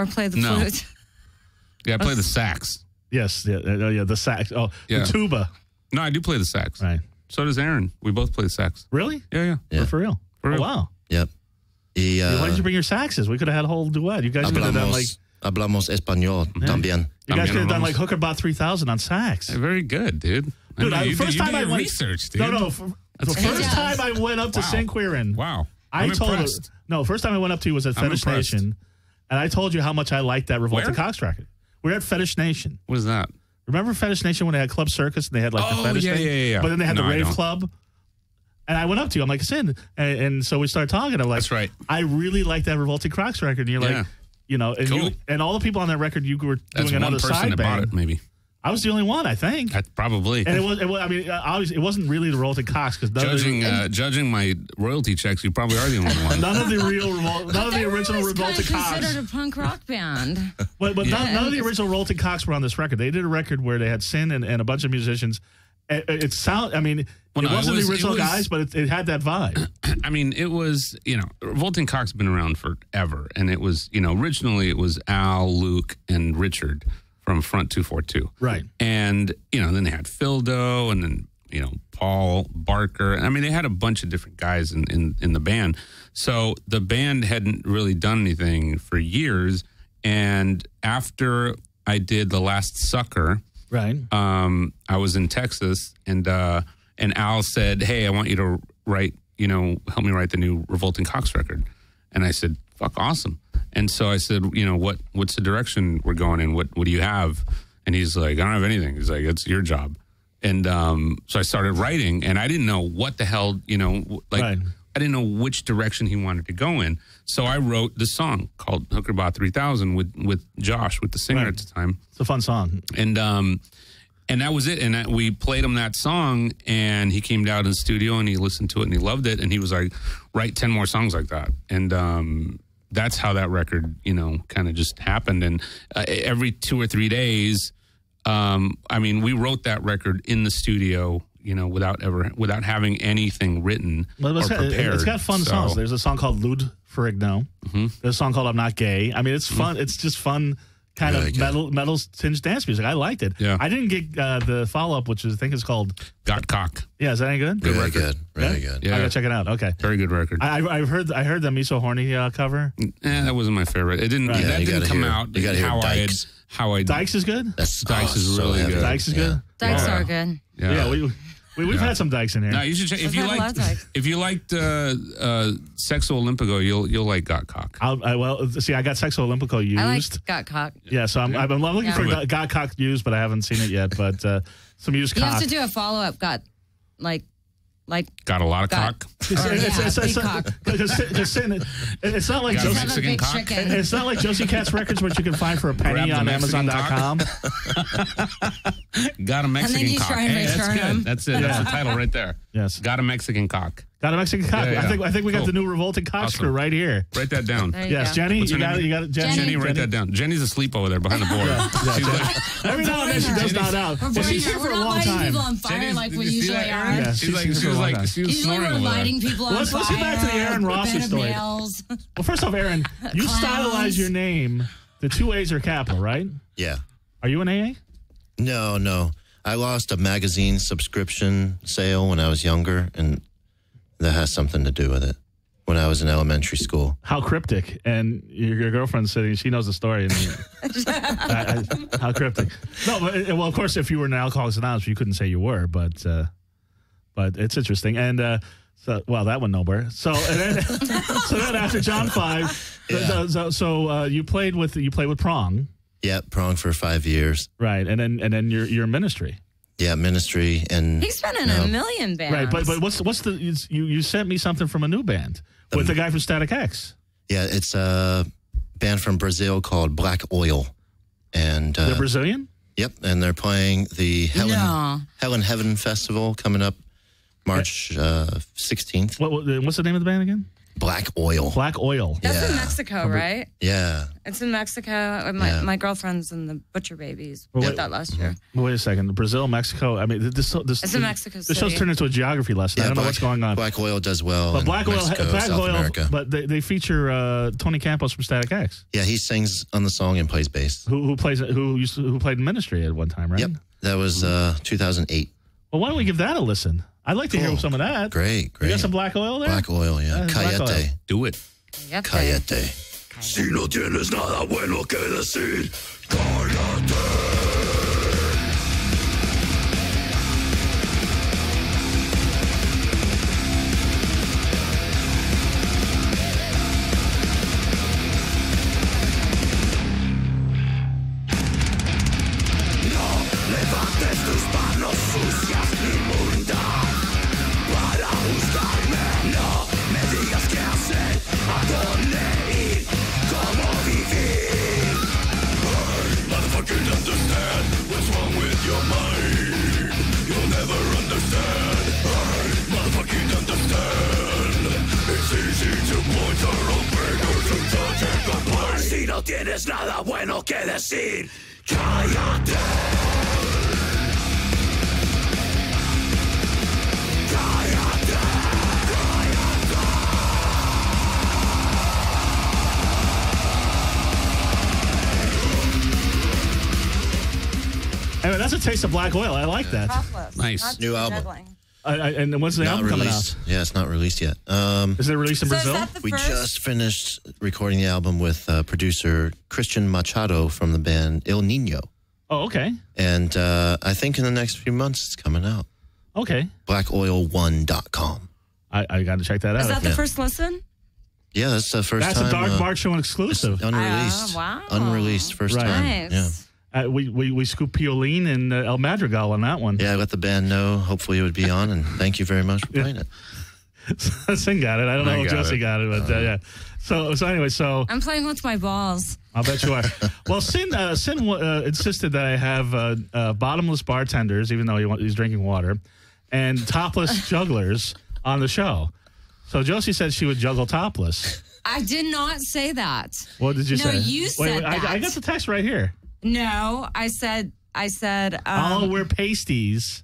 play the flute? Yeah, I play the sax. Yes, the sax. Oh, the tuba. No, I do play the sax. Right. So does Aaron. We both play the sax. Really? Yeah. For real? For real. Oh, wow. Yep. Why did you bring your saxes? We could have had a whole duet. You guys could have done Hablamos español también. You guys could have done Hooker Bot 3000 on sax. Very good, dude. Dude, I mean, first time I went research, dude. No. The first time I went up to sing Quirin. Wow. First time I went up to you was at Fetish Nation, and I told you how much I liked that Revolting Cox record. We were at Fetish Nation. What is that? Remember Fetish Nation when they had Club Circus and they had the Fetish thing? Yeah. But then they had the Rave Club. And I went up to you. I'm like, Sin. And so we started talking. I'm like, that's right. I really like that Revolting Crocs record. And you're like, and cool. and all the people on that record, you were doing another side band. Bought it, maybe. I was the only one, I think. Probably. And obviously, it wasn't really the Revolting Cox because judging my royalty checks, you probably are the only one. None of the original Revolting Cox. Considered a punk rock band. But none of the original Revolting Cox were on this record. They did a record where they had Sin and a bunch of musicians. It wasn't the original guys, but it had that vibe. I mean, it was, Revolting Cox has been around forever. And it was, originally it was Al, Luke, and Richard from Front 242. Right. And, then they had Phildo and then, Paul Barker. I mean, they had a bunch of different guys in the band. So the band hadn't really done anything for years. And after I did The Last Sucker, right. I was in Texas and Al said, hey, I want you to write, help me write the new Revolting Cox record. And I said, fuck, awesome. And so I said, what's the direction we're going in? What do you have? And he's like, I don't have anything. He's like, it's your job. And so I started writing and I didn't know what the hell, I didn't know which direction he wanted to go in. So I wrote the song called Hooker Bot 3000 with Josh, with the singer at the time. It's a fun song. And that was it. And we played him that song and he came down to the studio and he listened to it and he loved it. And he was like, write 10 more songs like that. And that's how that record, kind of just happened. And every 2 or 3 days, we wrote that record in the studio, without having anything written or prepared. It's got fun songs. There's a song called Lud Ferrigno. Mm-hmm. There's a song called I'm Not Gay. I mean, it's fun. It's just fun kind of metal tinged dance music. I liked it. Yeah. I didn't get the follow-up, which I think is called Got Cock. Yeah, is that any good? Good record. Good. Really good. Yeah. I gotta check it out. Okay. Very good record. I heard the Me So Horny cover. That wasn't my favorite. It didn't that didn't come out you gotta hear Dykes. Dykes is good? Dykes is really good. Dykes is good? Dykes are good. Yeah, we've had some Dykes in here. No, you should check. If you liked Sexo Olympico, you'll like Got Cock. I got Sexo Olympico used. I like Got Cock. Yeah, so I'm looking for Got Cock used, but I haven't seen it yet. But some used cock. You have to do a follow-up. Got a lot of cock. It's not like Mexican cock. It's not like Josie Cat's records, which you can find for a penny on Amazon.com. Got a Mexican cock. That's good. That's it. That's the title right there. Yes. Got a Mexican cock. Got a Mexican cock. Yeah. I think we got the new Revolting Cox crew right here. Write that down. Yes, Jenny. You got it. Jenny, write that down. Jenny's asleep over there behind the board. She's like, every now and then she does nod out. Well, she's here for a long time. People on fire like we usually are. Yeah, she was snoring over there. Lighting people on fire. Let's get back to the AAron Rossi story. Well, first off, Aaron, you stylize your name. The 2 A's are capital, right? Yeah. Are you an AA? No. I lost a magazine subscription sale when I was younger, and that has something to do with it. When I was in elementary school. How cryptic. And your girlfriend's sitting, she knows the story. How cryptic. No, well, of course, if you were in Alcoholics Anonymous, you couldn't say you were, but it's interesting. And that one nowhere. So then after John 5, you played with Prong. Yeah, Prong for 5 years. Right, and then your ministry. Yeah, ministry and he's been in a million bands. Right, but what's the you sent me something from a new band with the guy from Static X. Yeah, it's a band from Brazil called Black Oil, and they're Brazilian. Yep, and they're playing the Hell in Heaven Festival coming up March 16th. What's the name of the band again? Black oil. Black oil. That's in Mexico, right? Yeah. It's in Mexico. My girlfriend's in the Butcher Babies. Well, Did that last year. Wait a second. Brazil, Mexico. I mean, this It's in Mexico This show's City. turned into a geography lesson. I don't know what's going on. Black oil does well. But in Black Mexico, South America. But they feature Tony Campos from Static X. Yeah, he sings on the song and plays bass. Who played in Ministry at one time, right? Yep. That was 2008. Well, why don't we give that a listen? I'd like to hear some of that. Great. You got some Black oil there? Black oil, yeah. Black oil. Cayete. Do it. Cayete. Si no tienes nada bueno que decir, cállate. Levantes tus manos sucias, inmunda, para buscarme. No me digas qué hacer, a dónde ir, cómo vivir. I motherfucking understand what's wrong with your mind. You'll never understand. I motherfucking understand. It's easy to point our own fingers and judge and complain. Si no tienes nada bueno que decir, cállate. Anyway, that's a taste of Black oil. I like that. Topless. Nice. New album. And when's the Not album coming released. out? Yeah, it's not released yet. Is it released in So is Brazil? that the We first? just finished recording the album with producer Christian Machado from the band Il Nino. Oh, okay. And I think in the next few months it's coming out. Okay. blackoil1.com. I got to check that out. Is that the first listen? Yeah, that's the first That's time. a Dark Mark Show exclusive. Unreleased. Wow. Unreleased first Right. time. Nice. Yeah. We scooped Piolín and El Madrigal on that one. Yeah, I let the band know. Hopefully it would be on, and thank you very much for playing it. Sin got it. I don't know if Josie got it, but yeah. So anyway, I'm playing with my balls. I'll bet you are. Well, Sin insisted that I have bottomless bartenders, even though he's drinking water, and topless jugglers on the show. So Josie said she would juggle topless. I did not say that. What did you say? No, you said that. I got the text right here. No, I said. I'll wear pasties.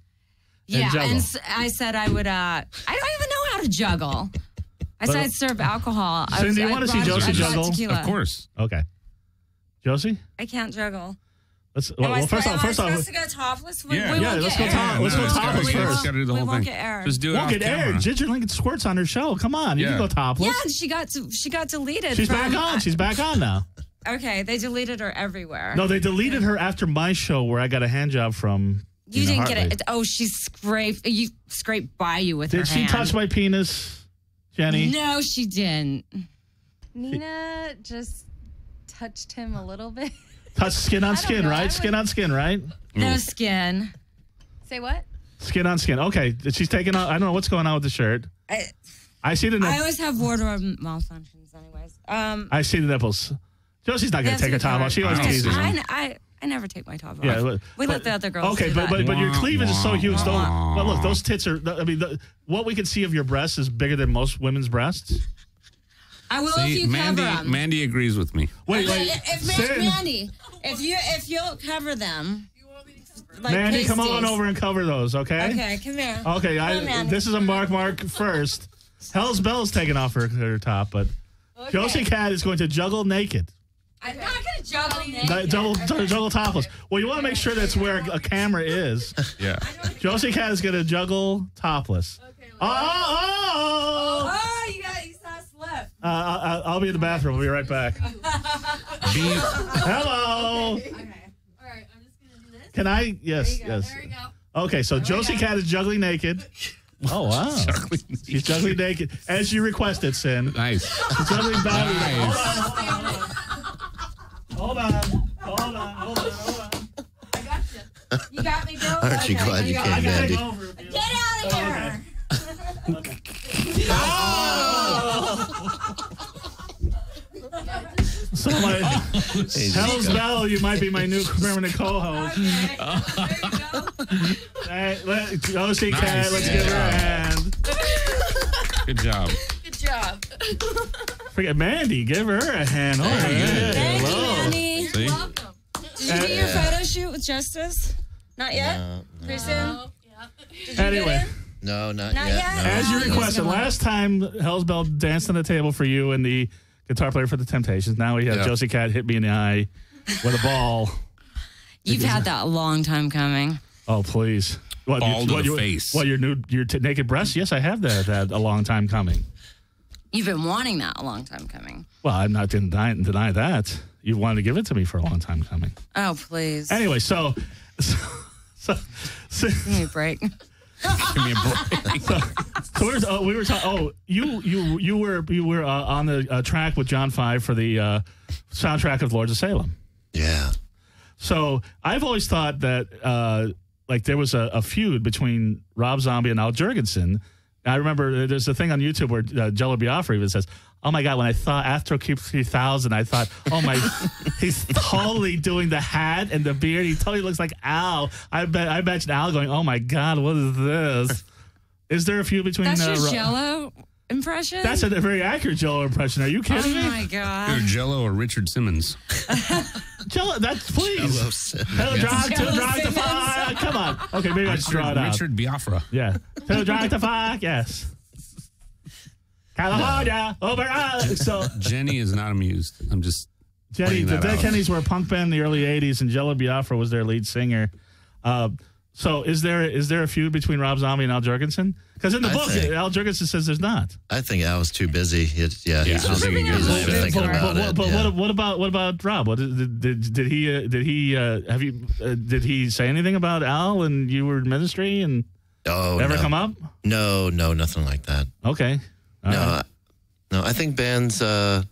Yeah, juggle. and I said I would. I don't even know how to juggle. I said I'd serve alcohol. Sin, do you want to see Josie juggle? Tequila. Of course. Okay. Josie? I can't juggle. Let's. Am I First off, supposed to go topless? We Yeah, won't let's get go aired. let's go topless We first. won't- Gotta do the we whole won't thing. get aired. Just do it Won't off get camera. aired. Ginger Lincoln squirts on her show. Come on, you Yeah. can go topless. Yeah, and she got deleted. She's from, back on. She's back on now. Okay, they deleted her everywhere. No, they deleted her after my show where I got a hand job from. You didn't get Hartley. it. Oh, she scraped by you with her Did she hand. touch my penis, Jenny? No, she didn't. Nina just touched him a little bit. Touch skin on I don't skin, know. right? I Skin on skin, right? No skin. Say what? Skin on skin. Okay, she's taking out. I don't know what's going on with the shirt. I see the I nipples. always have wardrobe malfunctions, anyways. I see the nipples. Josie's not going to take her top off. She always teases me. I never take my top off. Yeah, we let the other girls Okay, do but that. your cleavage is so huge. But look, those tits are. I mean, what we can see of your breasts is bigger than most women's breasts. I will if you cover them. Mandy agrees with me. Wait, Mandy, if you'll cover them. Like Mandy, come pasties. on over and cover those, okay? Okay, come here. Okay, Come on, Mandy. this is a Mark first. Hell's Bell's taking off her top, but Josie Cat is going to juggle naked. I'm not going to juggle naked. Juggle topless. Well, you want to make sure that's where a camera is. Yeah. Josie Cat is going to juggle topless. Okay, Oh! you saw a slip. I'll be in the bathroom. I'll be right back. Hello. Okay. All right, I'm just going to do this. Can I? Yes, yes. There we go. Okay, so Josie Cat is juggling naked. Oh, wow. She's juggling naked. As you requested, Sin. Nice. She's juggling badly. Nice. Hold on. I got you. You got me, girl. Aren't you glad you came, Mandy? Get out of here. So my Hell's Bell, you might be my new permanent co-host. Hey, Josie Cat, let's give her a hand. Good job. Good job. Forget Mandy. Give her a hand. Oh, Thank you, Mandy. See? Welcome. Did you do your photo shoot with Justice? Not yet? Pretty soon? Did you Anyway. get in? No, not Not yet. yet? No. As you Oh, requested, he's gonna- last time Hell's Bell danced on the table for you and the guitar player for the Temptations. Now we have Yeah. Josie Cat hit me in the eye with a ball. You've had that a long time coming. Oh, please. What, Ball to the face. What, your naked breasts? Yes, I have that a long time coming. You've been wanting that a long time coming. Well, I'm not going to deny that. You wanted to give it to me for a long time coming. Oh, please. Anyway, so Give me a break. Give me a break. So we were talking. Oh, you were on the track with John Five for the soundtrack of Lords of Salem. Yeah. So I've always thought that like there was a feud between Rob Zombie and Al Jourgensen. I remember there's a thing on YouTube where Jello Biafra even says, "Oh my God, when I thought Astro Cube 3000, I thought, oh my, he's totally doing the hat and the beard. He totally looks like Al." I imagine Al going, "Oh my God, what is this?" Is there a feud between? That's your Jello impression? That's a very accurate Jello impression. Are you kidding Oh me? my God. Either Jello or Richard Simmons. Jello, that's please. Hello, drive to drive to five. Come on. Okay, maybe I should draw it out. Richard Biafra. Yeah. Hello, drive to five. Yes. California over. So Jenny is not amused. I'm just. Jenny, pointing the that Dead out. Kennedys were a punk band in the early '80s, and Jello Biafra was their lead singer. So is there a feud between Rob Zombie and Al Jourgensen? Because in the book, Al Jourgensen says there's not. I think Al's too busy. He's I don't think he gives a not even shit. thinking about it. But Yeah. what about Rob? What did he say anything about Al and you were in ministry and ever no. come up? No, nothing like that. Okay. All right. No. I think bands are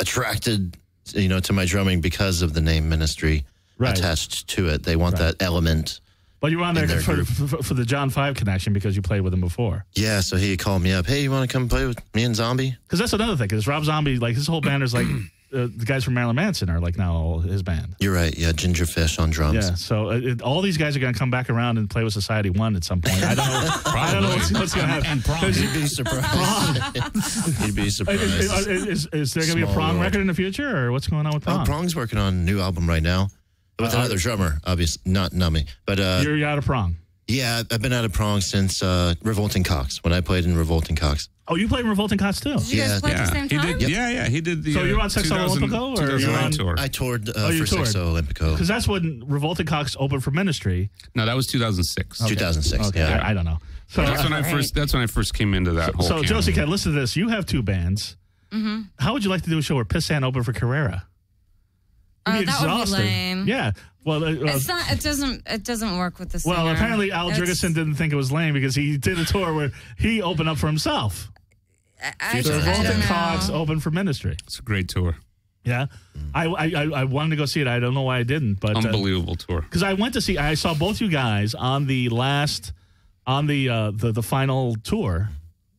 attracted, to my drumming because of the name ministry attached to it. They want that element. But you were on there in their for the John 5 connection because you played with him before. Yeah, so he called me up. Hey, you want to come play with me and Zombie? Because that's another thing. Because Rob Zombie, like his whole band is like the guys from Marilyn Manson are like now his band. You're right. Yeah, Gingerfish on drums. Yeah. So all these guys are going to come back around and play with Society 1 at some point. I don't know. I don't know what's going to happen. And prom. You'd be surprised. You'd be surprised. Is there going to be a Small prong world. record in the future, or what's going on with prong? Prong's working on a new album right now with another drummer, obviously. Not me. But You're out of prong. yeah, I've been out of Prong since Revolting Cocks, when I played in Revolting Cocks. Oh, you played in Revolting Cots too? Did you guys play at the same he time? did. Yeah, he did the. So you're on Sexo 2000 Olympico, or you're 2009 on- tour? I toured you for toured. Sexo Olympico. Because that's when Revolting Cox opened for ministry. No, that was 2006. 2006, Okay, yeah. I don't know. So, That's when I first. That's when I first came into that whole. so canon. Josie, Cat, listen to this. You have two bands. Mm-hmm. How would you like to do a show where Pissant opened for Carrera? It'd be that would be exhausting. lame. Yeah. Well, It's not. It doesn't work with the singer. well, apparently Al Jourgensen didn't think it was lame because he did a tour where he opened up for himself. I So don't Revolting know. Cox opened for ministry. It's a great tour. Yeah. I wanted to go see it. I don't know why I didn't, but Unbelievable tour. because I saw both you guys on the the final tour,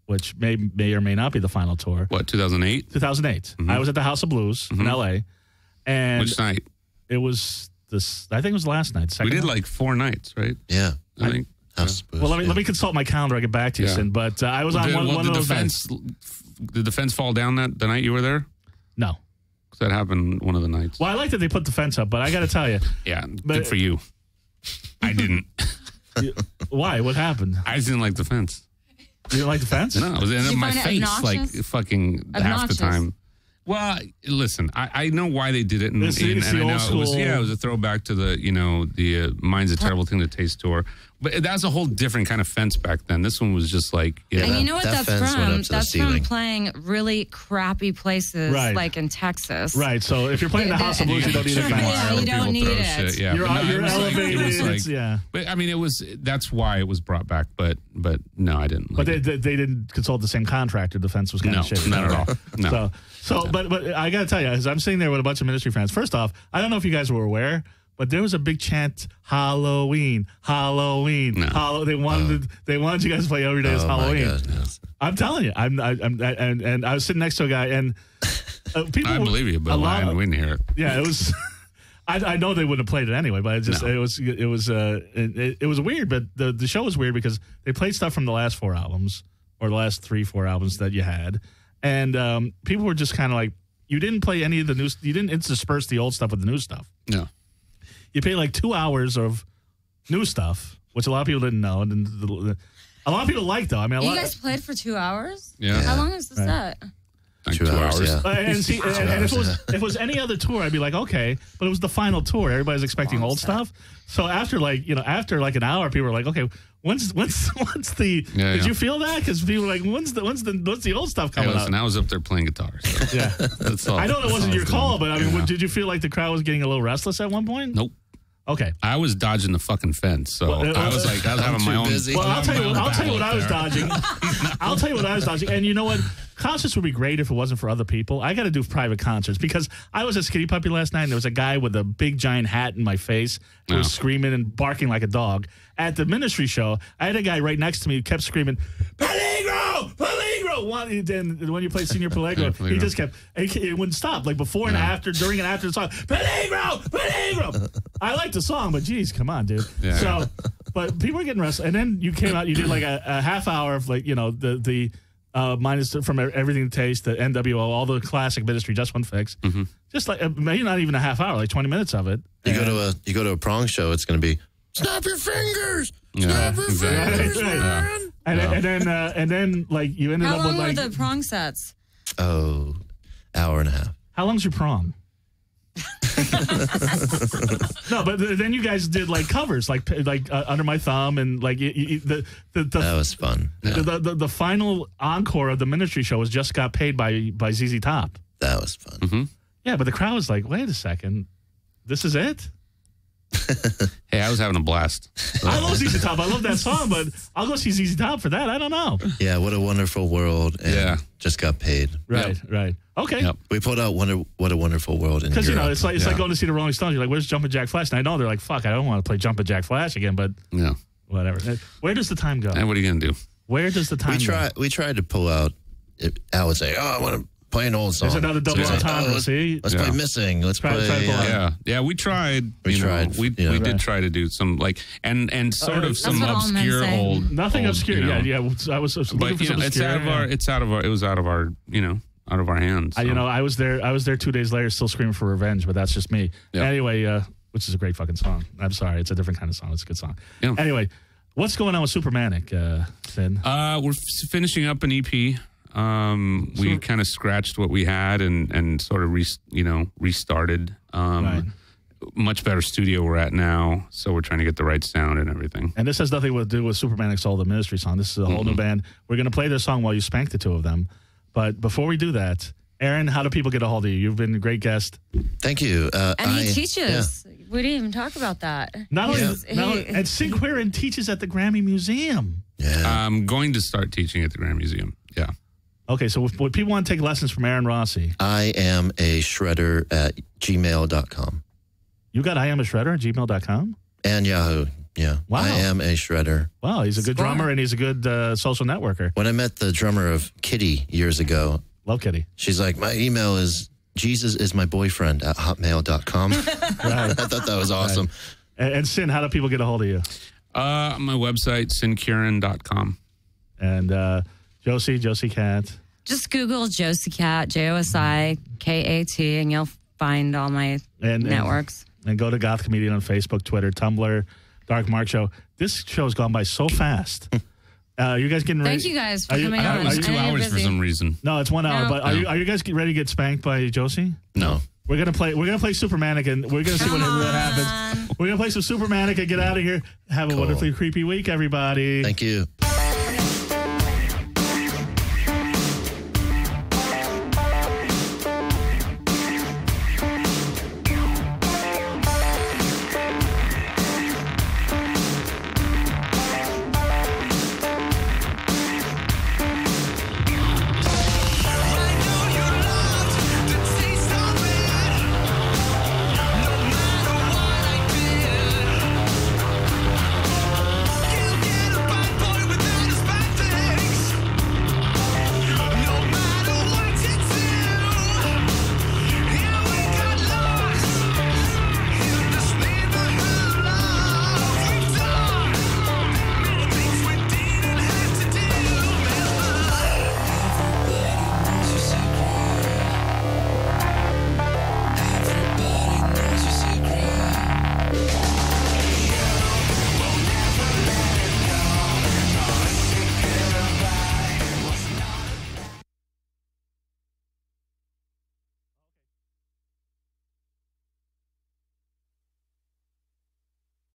which may or may not be the final tour. What 2008? 2008. I was at the House of Blues in L.A. and Which night? it was this. I think it was last night. We Second did night. like 4 nights, right? Yeah. I think. House Blues, Well, let yeah. me consult my calendar. I get back to you, Yeah. Sin. But I was on one of those nights. Did the fence fall down the night you were there? No. 'Cause that happened one of the nights. Well, I like that they put the fence up, but I got to tell you, Yeah, But- good for you. I didn't. why? What happened? I just didn't like the fence. You didn't like the fence? No, it was in You my find it face obnoxious? like fucking half the Obnoxious. time. Well, listen, I know why they did it, and, It's the and I know old it was school- it was a throwback to the Mine's a Terrible Thing to Taste tour. But that's a whole different kind of fence back then. This one was just like And you know what that that's fence went up from? to the That's from ceiling. playing really crappy places, Right. like in Texas. Right. So if you're playing the House of Blues, you don't need a Yeah, fence. you don't need it. Yeah, You're but no, you're it was like- elevated. it was like- It's- yeah. But I mean, that's why it was brought back. But no, I didn't. But Like they didn't consult the same contractor. The fence was kind No, of shitty. not at all. No. But I got to tell you, as I'm sitting there with a bunch of ministry fans. First off, I don't know if you guys were aware, but there was a big chant, Halloween, Halloween. No. They wanted you guys to play every day as Oh, my Halloween. goodness. I'm telling you, and I was sitting next to a guy, and people. I believe you, but I didn't hear it. Yeah, it was. I know they wouldn't have played it anyway, but it was weird. But the show was weird because they played stuff from the last 4 albums or the last 3-4 albums that you had, and people were just kind of like, you didn't play any of the new. You didn't intersperse the old stuff with the new stuff. No. You played like 2 hours of new stuff, which a lot of people didn't know, and a lot of people liked though. I mean, you guys played for 2 hours. Yeah. How long is the set? Like 2 hours. Yeah. And see, and if it was any other tour, I'd be like, okay, but it was the final tour. Everybody's expecting old stuff. So after like an hour, people were like, okay, when's the? Yeah, did you feel that? Because people were like, when's the old stuff coming listen, out? I was up there playing guitar. So. Yeah, That's all. I know it wasn't your call, but I mean, did you feel like the crowd was getting a little restless at one point? Nope. Okay. I was dodging the fucking fence, so Well, I was having my own. busy. Well, I'll tell you what I was dodging. I'll tell you what I was dodging. And you know what? Concerts would be great if it wasn't for other people. I got to do private concerts because I was at Skinny Puppy last night and there was a guy with a big giant hat in my face who was screaming and barking like a dog. At the Ministry show, I had a guy right next to me who kept screaming, Peligro! Peligro! And when you play Senior Peligro, he just kept, it wouldn't stop. Like before and after, during and after the song, Peligro! Peligro! I like the song, but geez, come on, dude. Yeah. So, but people were getting restless. And then you came out, you did like a half hour of like, the minus from Everything to Taste, the NWO, all the classic Ministry, Just One Fix. Mm-hmm. Just like maybe not even a half hour, like 20 minutes of it. You go to a prong show, it's going to be snap your fingers, snap your fingers, man. And then like you ended How up with long like were the prong sets? Oh, hour and a half. how long's your prong? No, but then you guys did like covers, like Under My Thumb, and like That was fun. Yeah. the final encore of the Ministry show was Just Got Paid by ZZ Top. That was fun. Mm-hmm. Yeah, but the crowd was like, wait a second, this is it? Hey, I was having a blast. I love ZZ Top. I love that song, but I'll go see ZZ Top for that. I don't know. Yeah, What a Wonderful World. And Just Got Paid. Right. Okay. Yep. We pulled out What a Wonderful World in Because Europe. it's like going to see the Rolling Stones. You're like, where's Jumpin' Jack Flash? And I know they're like, fuck, I don't want to play Jumpin' Jack Flash again, but Yeah. whatever. Where does the time go? And what are you gonna do? Where does the time go? We tried to pull out. Al would say, "Oh, I want to play an old song." There's another double entendre. See, let's play Missing. Let's Try to play. pull out. Yeah. We tried. We tried. We did try to do some like and sort of some what all men obscure say. old. Nothing old, obscure. you know. Yeah. I was looking But for some it's obscure. it was out of our out of our hands. So. I was there 2 days later, still screaming for revenge, but that's just me. Yeah. Anyway, which is a great fucking song. I'm sorry, it's a different kind of song. It's a good song. Yeah. Anyway, what's going on with Supermanic, Finn? We're finishing up an EP. We kind of scratched what we had and sort of restarted. Right. Much better studio we're at now, so we're trying to get the right sound and everything. And this has nothing to do with Supermanic's All the Ministry song. This is a whole new band. We're going to play their song while you spank the two of them. But before we do that, Aaron, how do people get a hold of you? You've been a great guest. Thank you. And he teaches. Yeah. We didn't even talk about that. And Quirin teaches at the Grammy Museum. Yeah. I'm going to start teaching at the Grammy Museum. Yeah. Okay, so if people want to take lessons from AAron Rossi. I am a shredder at gmail.com. You got I am a shredder at gmail.com? And Yahoo. Yeah. Wow. I am a shredder. Wow, he's a good drummer and he's a good social networker. When I met the drummer of Kitty years ago, love Kitty. She's like, my email is JesusIsMyBoyfriend at hotmail.com. Right. I thought that was awesome. Right. And Sin, how do people get a hold of you? My website, sinquirin.com. And Josi Cat. Just Google Josi Cat, JOSIKAT, and you'll find all my networks. And go to Goth Comedian on Facebook, Twitter, Tumblr, Dark Mark Show. This show's gone by so fast. You guys getting ready? Thank you guys for coming on. It was 2 hours for some reason. No, it's 1 hour. No. But are you guys ready to get spanked by Josi? No. We're gonna play Supermanic, and we're gonna see what happens. We're gonna play some Supermanic and get out of here. Have a wonderfully creepy week, everybody. Thank you.